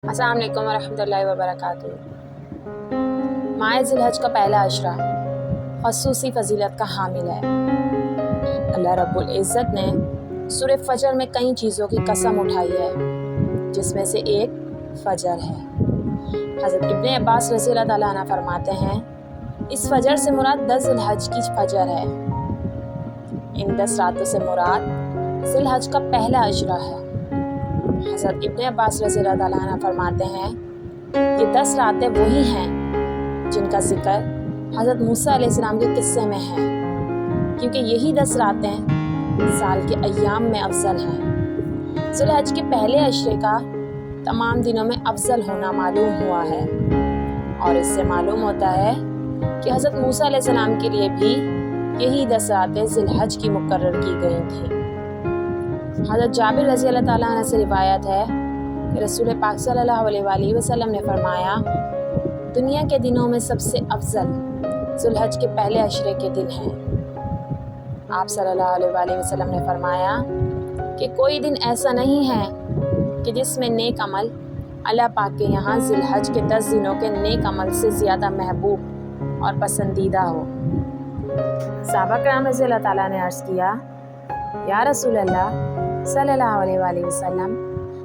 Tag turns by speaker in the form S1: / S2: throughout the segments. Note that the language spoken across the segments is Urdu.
S1: السلام علیکم ورحمۃ اللہ وبرکاتہ۔ ماہ ذی الحج کا پہلا عشرہ خصوصی فضیلت کا حامل ہے۔ اللہ رب العزت نے سورہ فجر میں کئی چیزوں کی قسم اٹھائی ہے، جس میں سے ایک فجر ہے۔ حضرت ابن عباس رضی اللہ تعالیٰ عنہ فرماتے ہیں، اس فجر سے مراد 10 ذی الحج کی فجر ہے۔ ان 10 راتوں سے مراد ذی الحج کا پہلا عشرہ ہے۔ حضرت ابن عباس رضی اللہ تعالیٰ عنہ فرماتے ہیں کہ 10 راتیں وہی ہیں جن کا ذکر حضرت موسیٰ علیہ السلام کے قصے میں ہے، کیونکہ یہی 10 راتیں سال کے ایام میں افضل ہیں۔ ذی الحج کے پہلے عشرے کا تمام دنوں میں افضل ہونا معلوم ہوا ہے، اور اس سے معلوم ہوتا ہے کہ حضرت موسیٰ علیہ السلام کے لیے بھی یہی 10 راتیں ذی الحج کی مقرر کی گئی تھیں۔ حضرت جابر رضی اللہ تعالیٰ عنہ سے روایت ہے کہ رسول پاک صلی اللہ علیہ وآلہ وسلم نے فرمایا، دنیا کے دنوں میں سب سے افضل ذی الحج کے پہلے عشرے کے دن ہیں۔ آپ صلی اللہ علیہ وآلہ وسلم نے فرمایا کہ کوئی دن ایسا نہیں ہے کہ جس میں نیک عمل اللہ پاک کے یہاں ذی الحج کے 10 دنوں کے نیک عمل سے زیادہ محبوب اور پسندیدہ ہو۔ صحابہ کرام رضی اللہ تعالیٰ نے عرض کیا، یا رسول اللہ صلی اللہ علیہ وآلہ وسلم،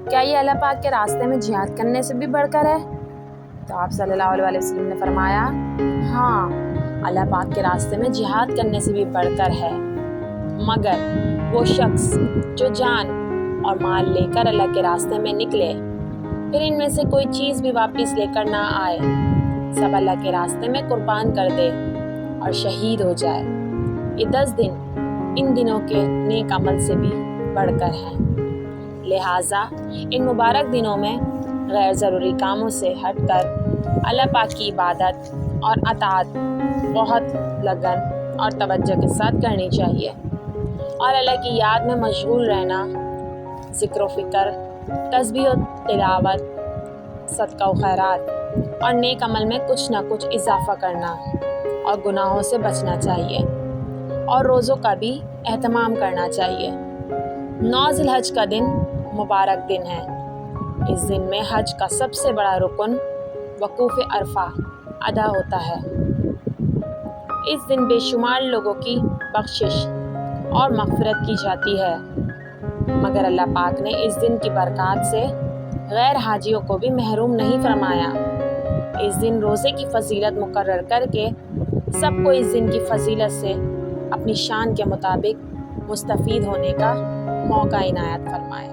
S1: کیا یہ اللہ پاک کے راستے میں جہاد کرنے سے بھی بڑھ کر ہے؟ تو آپ صلی اللہ علیہ وسلم نے فرمایا، ہاں، اللہ پاک کے راستے میں جہاد کرنے سے بھی بڑھ کر ہے، مگر وہ شخص جو جان اور مال لے کر اللہ کے راستے میں نکلے، پھر ان میں سے کوئی چیز بھی واپس لے کر نہ آئے، سب اللہ کے راستے میں قربان کر دے اور شہید ہو جائے۔ یہ 10 دن ان دنوں کے نیک عمل سے بھی بڑھ کر ہیں، لہٰذا ان مبارک دنوں میں غیر ضروری کاموں سے ہٹ کر اللہ پاک کی عبادت اور اطاعت بہت لگن اور توجہ کے ساتھ کرنی چاہیے، اور اللہ کی یاد میں مشغول رہنا، ذکر و فکر، تسبیح و تلاوت، صدقہ و خیرات اور نیک عمل میں کچھ نہ کچھ اضافہ کرنا، اور گناہوں سے بچنا چاہیے، اور روزوں کا بھی اہتمام کرنا چاہیے۔ 9 ذی الحج کا دن مبارک دن ہے۔ اس دن میں حج کا سب سے بڑا رکن وقوف عرفہ ادا ہوتا ہے۔ اس دن بے شمار لوگوں کی بخشش اور مغفرت کی جاتی ہے، مگر اللہ پاک نے اس دن کی برکات سے غیر حاجیوں کو بھی محروم نہیں فرمایا۔ اس دن روزے کی فضیلت مقرر کر کے سب کو اس دن کی فضیلت سے اپنی شان کے مطابق مستفید ہونے کا موقع عنایت فرمایا۔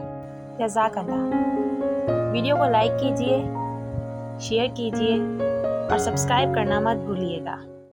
S1: جزاک اللہ۔ ویڈیو کو لائک کیجیے، شیئر کیجیے اور سبسکرائب کرنا مت بھولیے گا۔